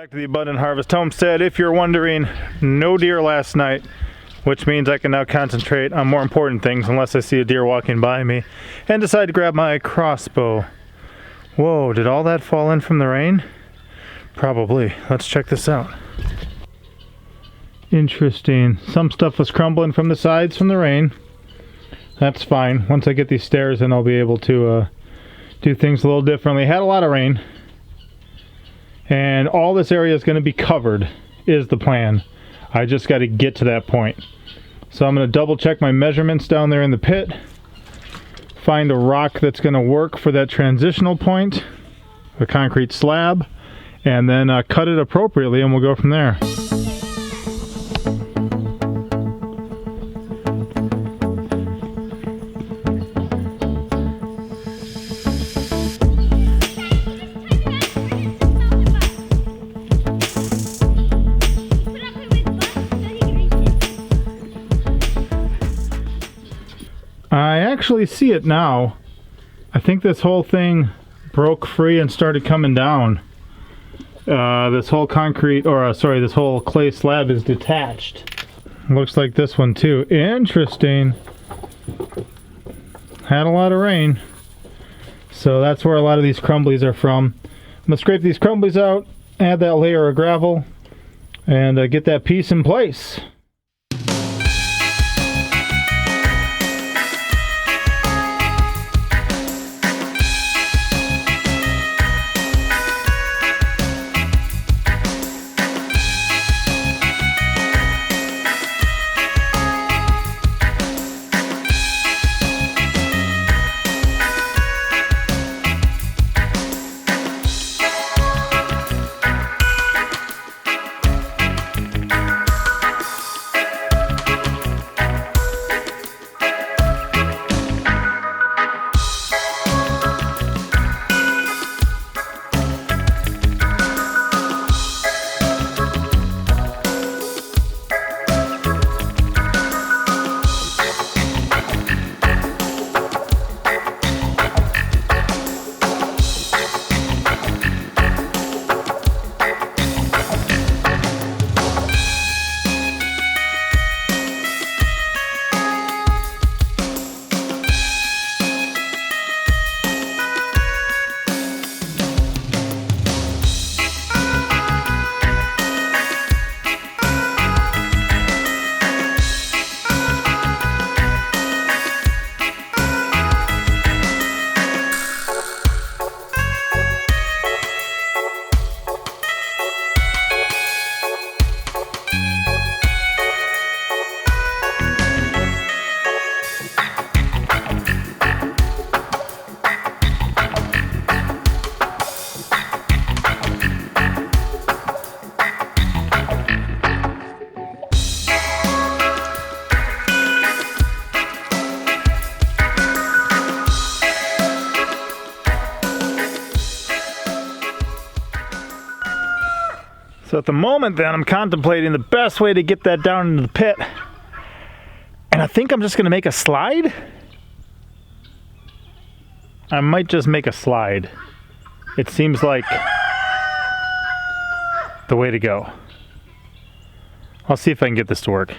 Back to the Abundant Harvest Homestead. If you're wondering, no deer last night, which means I can now concentrate on more important things unless I see a deer walking by me and decide to grab my crossbow. Whoa, did all that fall in from the rain? Probably. Let's check this out. Interesting. Some stuff was crumbling from the sides from the rain. That's fine. Once I get these stairs in, I'll be able to do things a little differently. Had a lot of rain. And all this area is going to be covered, is the plan. I just got to get to that point. So I'm going to double check my measurements down there in the pit. Find a rock that's going to work for that transitional point. A concrete slab. And then cut it appropriately and we'll go from there. I actually see it now. I think this whole thing broke free and started coming down. This whole concrete, or this whole clay slab is detached. Looks like this one too. Interesting. Had a lot of rain. So that's where a lot of these crumblies are from. I'm going to scrape these crumblies out, add that layer of gravel, and get that piece in place. So at the moment then, I'm contemplating the best way to get that down into the pit. And I think I'm just going to make a slide. I might just make a slide. It seems like the way to go. I'll see if I can get this to work.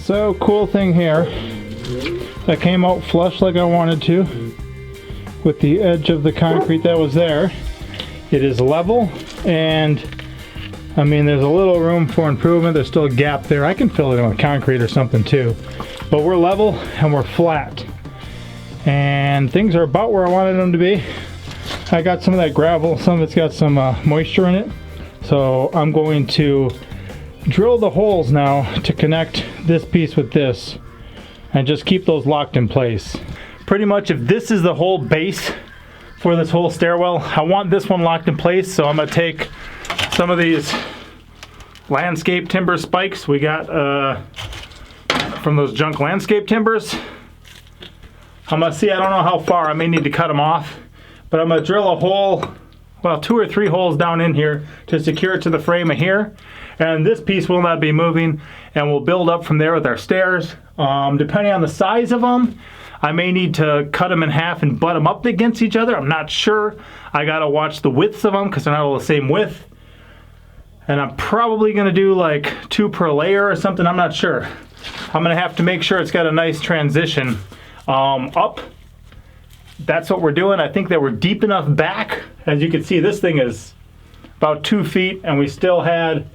So cool thing here, that came out flush like I wanted to with the edge of the concrete that was there. It is level, and I mean there's a little room for improvement. There's still a gap there. I can fill it in with concrete or something too, but we're level and we're flat, and things are about where I wanted them to be. I got some of that gravel, some of it's got some moisture in it, so I'm going to drill the holes now to connect this piece with this and just keep those locked in place. Pretty much if this is the whole base for this whole stairwell, I want this one locked in place, so I'm going to take some of these landscape timber spikes we got from those junk landscape timbers. I'm going to see, I don't know how far, I may need to cut them off, but I'm going to drill a hole, well 2 or 3 holes down in here to secure it to the frame of here. And this piece will not be moving, and we'll build up from there with our stairs. Depending on the size of them, I may need to cut them in half and butt them up against each other. I'm not sure. I gotta watch the widths of them because they're not all the same width. And I'm probably gonna do like 2 per layer or something, I'm not sure. I'm gonna have to make sure it's got a nice transition up. That's what we're doing. I think that we're deep enough back. As you can see, this thing is about 2 feet, and we still had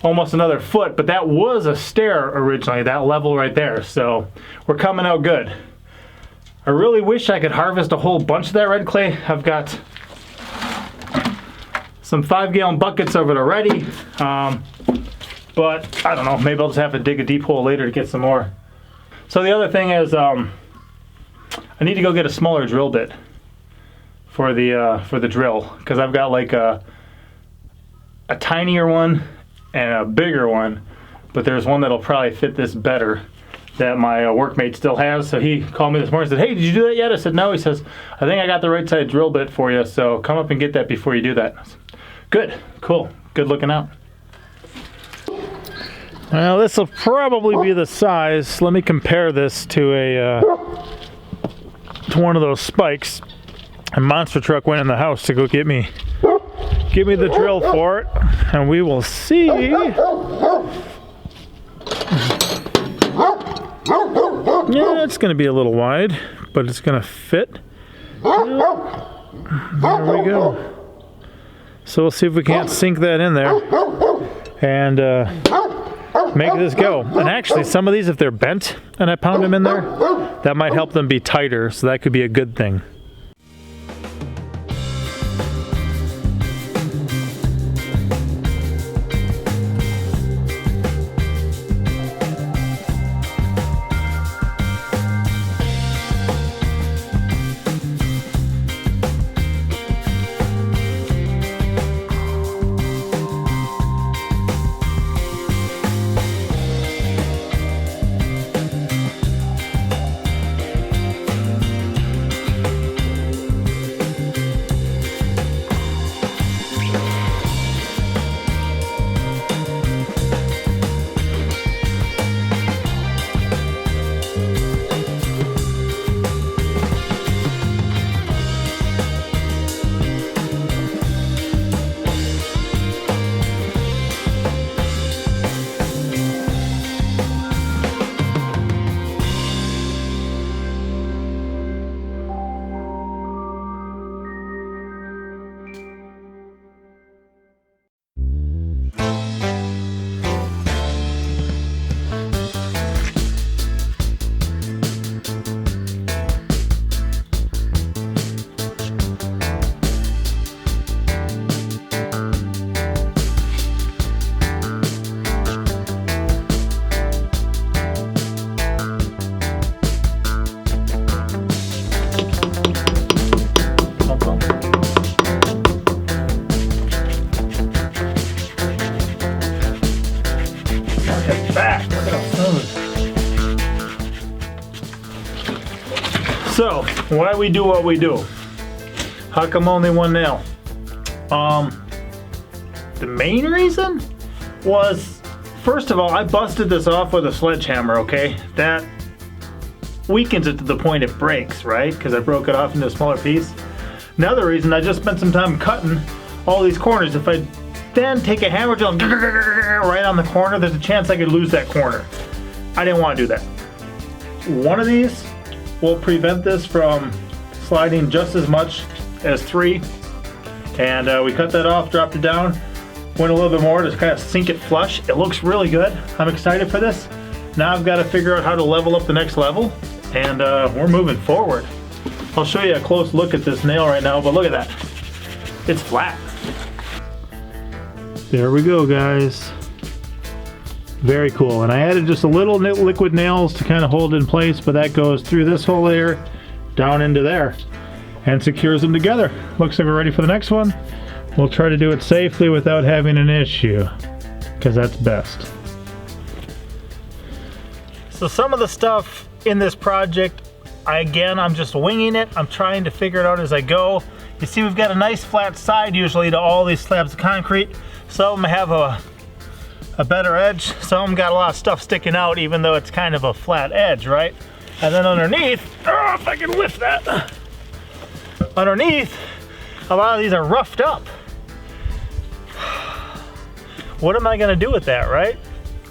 almost another foot, but that was a stair originally, that level right there, so we're coming out good. I really wish I could harvest a whole bunch of that red clay. I've got some 5-gallon buckets of it already, but I don't know, maybe I'll just have to dig a deep hole later to get some more. So the other thing is I need to go get a smaller drill bit for the drill, because I've got like a tinier one and a bigger one, but there's one that'll probably fit this better that my workmate still has. So he called me this morning and said, hey, did you do that yet? I said no. He says, I think I got the right side drill bit for you, so come up and get that before you do that. Good, cool, good looking out. Well, this will probably be the size. Let me compare this to one of those spikes. A monster truck went in the house to go get me the drill for it, and we will see. Yeah, it's going to be a little wide, but it's going to fit. There we go. So we'll see if we can't sink that in there and make this go. And actually, some of these, if they're bent and I pound them in there, that might help them be tighter, so that could be a good thing. So, why we do what we do? How come only one nail? The main reason was, first of all, I busted this off with a sledgehammer, okay? That weakens it to the point it breaks, right? Because I broke it off into a smaller piece. Another reason, I just spent some time cutting all these corners. If I then take a hammer drill and right on the corner, there's a chance I could lose that corner. I didn't want to do that. One of these will prevent this from sliding just as much as 3. And we cut that off, dropped it down, went a little bit more to kind of sink it flush. It looks really good. I'm excited for this. Now I've got to figure out how to level up the next level, and we're moving forward. I'll show you a close look at this nail right now, but look at that. It's flat. There we go, guys. Very cool. And I added just a little liquid nails to kind of hold it in place, but that goes through this hole there, down into there, and secures them together. Looks like we're ready for the next one. We'll try to do it safely without having an issue, because that's best. So some of the stuff in this project, I'm just winging it. I'm trying to figure it out as I go. You see, we've got a nice flat side usually to all these slabs of concrete. Some have a better edge. Some got a lot of stuff sticking out, even though it's kind of a flat edge, right? And then underneath, if I can lift that, underneath, a lot of these are roughed up. What am I gonna do with that, right?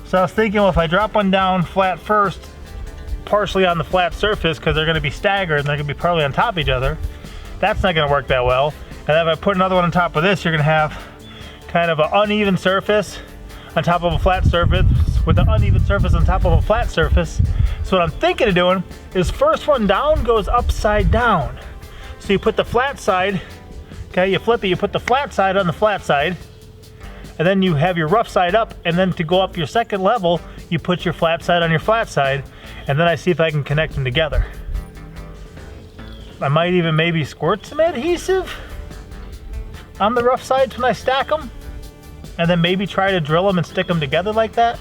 So I was thinking, well, if I drop one down flat first, partially on the flat surface, because they're gonna be staggered and they're gonna be partly on top of each other, that's not gonna work that well. And then if I put another one on top of this, you're gonna have kind of an uneven surface on top of a flat surface with an uneven surface on top of a flat surface. So what I'm thinking of doing is first one down goes upside down. So you put the flat side, okay, you flip it, you put the flat side on the flat side, and then you have your rough side up, and then to go up your second level, you put your flat side on your flat side, and then I see if I can connect them together. I might even maybe squirt some adhesive on the rough sides when I stack them, and then maybe try to drill them and stick them together like that.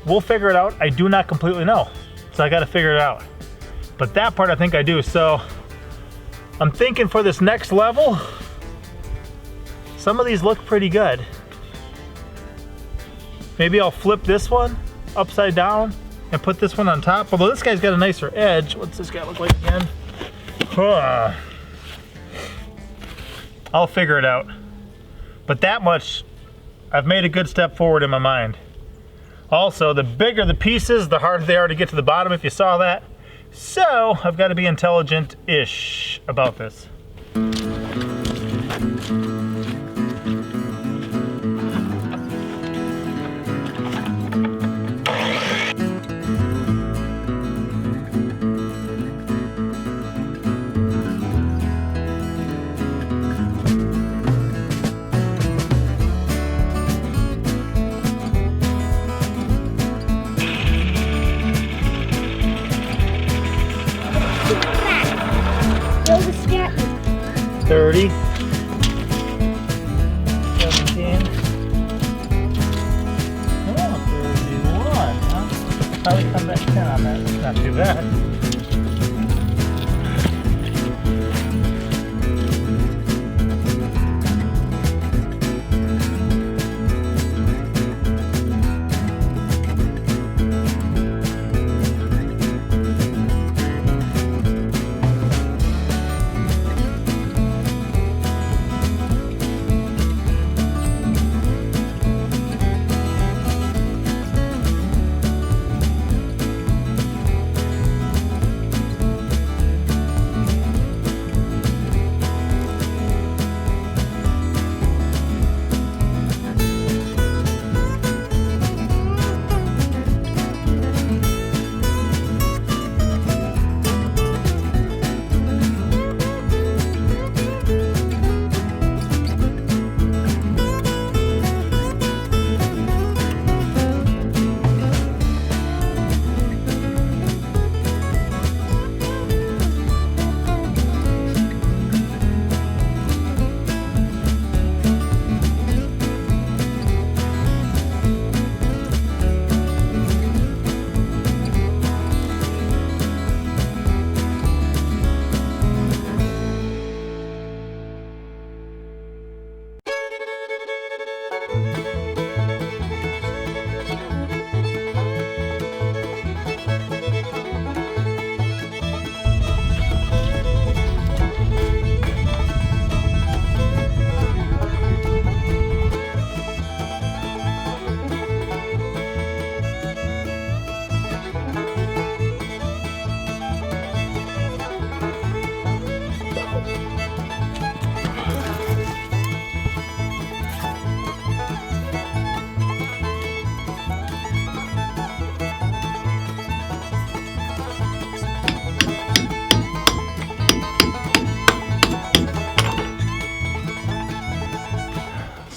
We'll figure it out. I do not completely know, so I gotta figure it out. But that part I think I do. So I'm thinking for this next level, some of these look pretty good. Maybe I'll flip this one upside down and put this one on top. Although this guy's got a nicer edge. What's this guy look like again? I'll figure it out. But that much, I've made a good step forward in my mind. Also, the bigger the pieces, the harder they are to get to the bottom, if you saw that. So, I've got to be intelligent-ish about this. Build a stair. 30, 17, oh, 31, huh? Probably come back 10 on that, it's not too bad.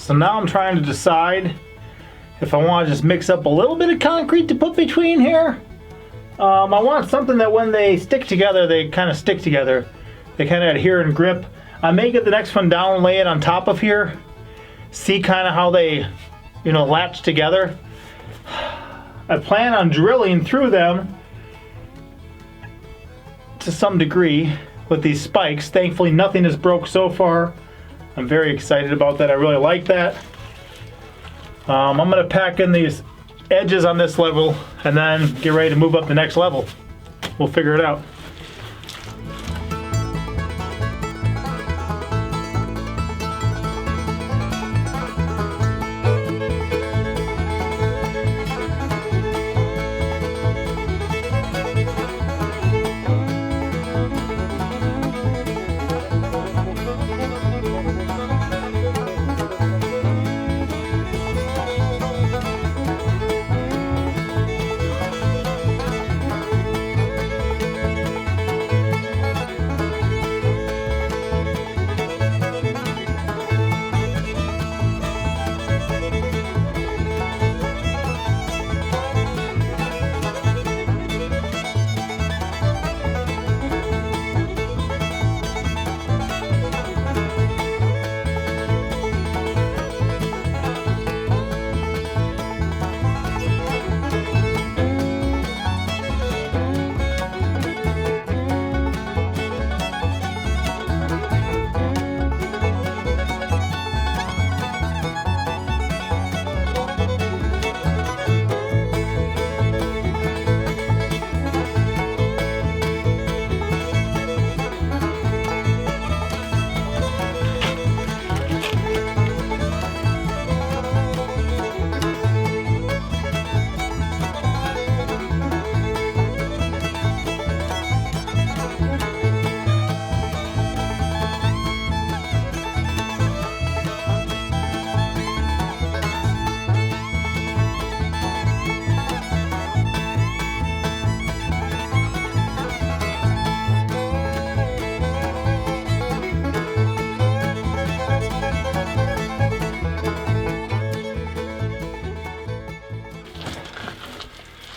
So now I'm trying to decide if I want to just mix up a little bit of concrete to put between here. I want something that when they stick together, they kind of stick together. They kind of adhere and grip. I may get the next one down, lay it on top of here. See kind of how they, latch together. I plan on drilling through them to some degree with these spikes. Thankfully, nothing has broke so far. I'm very excited about that. I really like that. I'm going to pack in these edges on this level and then get ready to move up the next level. We'll figure it out.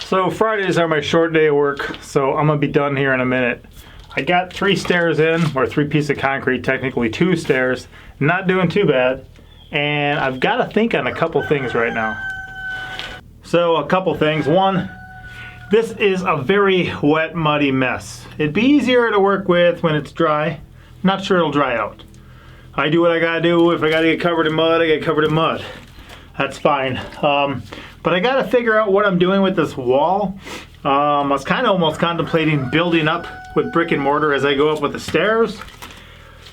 So Fridays are my short day of work, so I'm gonna be done here in a minute. I got 3 stairs in, or 3 pieces of concrete, technically 2 stairs. Not doing too bad. And I've got to think on a couple things right now. So a couple things. One, this is a very wet, muddy mess. It'd be easier to work with when it's dry. Not sure it'll dry out. I do what I gotta do. If I gotta get covered in mud, I get covered in mud. That's fine. But I gotta figure out what I'm doing with this wall. I was kind of almost contemplating building up with brick and mortar as I go up with the stairs.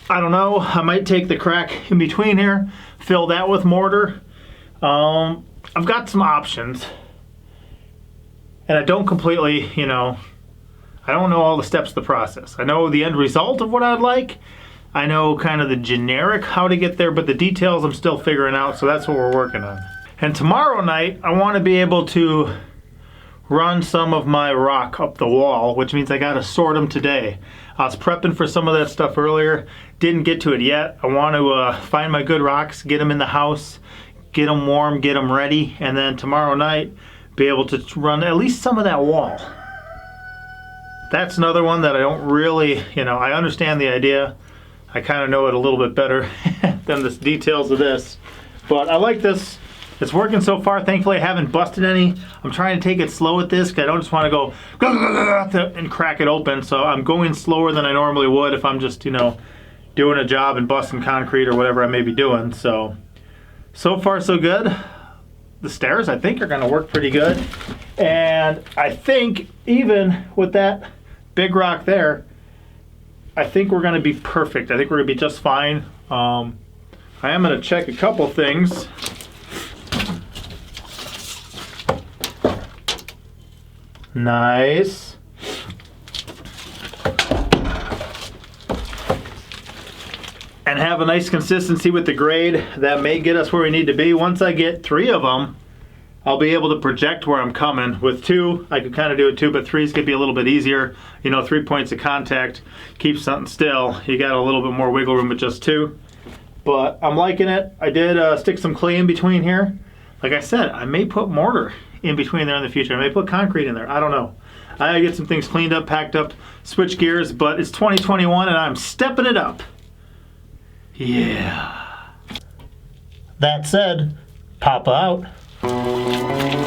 I don't know. I might take the crack in between here, fill that with mortar. I've got some options. And I don't completely, I don't know all the steps of the process. I know the end result of what I'd like. I know kind of the generic how to get there, but the details I'm still figuring out, so that's what we're working on. And tomorrow night, I want to be able to run some of my rock up the wall, which means I got to sort them today. I was prepping for some of that stuff earlier, didn't get to it yet. I want to find my good rocks, get them in the house, get them warm, get them ready, and then tomorrow night, be able to run at least some of that wall. That's another one that I don't really, I understand the idea. I kind of know it a little bit better than the details of this. But I like this. It's working so far. Thankfully, I haven't busted any. I'm trying to take it slow with this because I don't just want to go and crack it open. So I'm going slower than I normally would if I'm just, doing a job and busting concrete or whatever I may be doing. So far so good. The stairs, I think, are going to work pretty good. And I think even with that big rock there, I think we're going to be perfect. I think we're going to be just fine. I am going to check a couple things. Nice. And have a nice consistency with the grade. That may get us where we need to be. Once I get 3 of them, I'll be able to project where I'm coming. With 2, I could kind of do it too, but 3 is going to be a little bit easier. 3 points of contact, keep something still. You got a little bit more wiggle room with just 2. but I'm liking it. I did stick some clay in between here. Like I said, I may put mortar in between there in the future. I may put concrete in there. I don't know. I gotta get some things cleaned up, packed up, switch gears, but it's 2021 and I'm stepping it up. Yeah. That said, Papa out.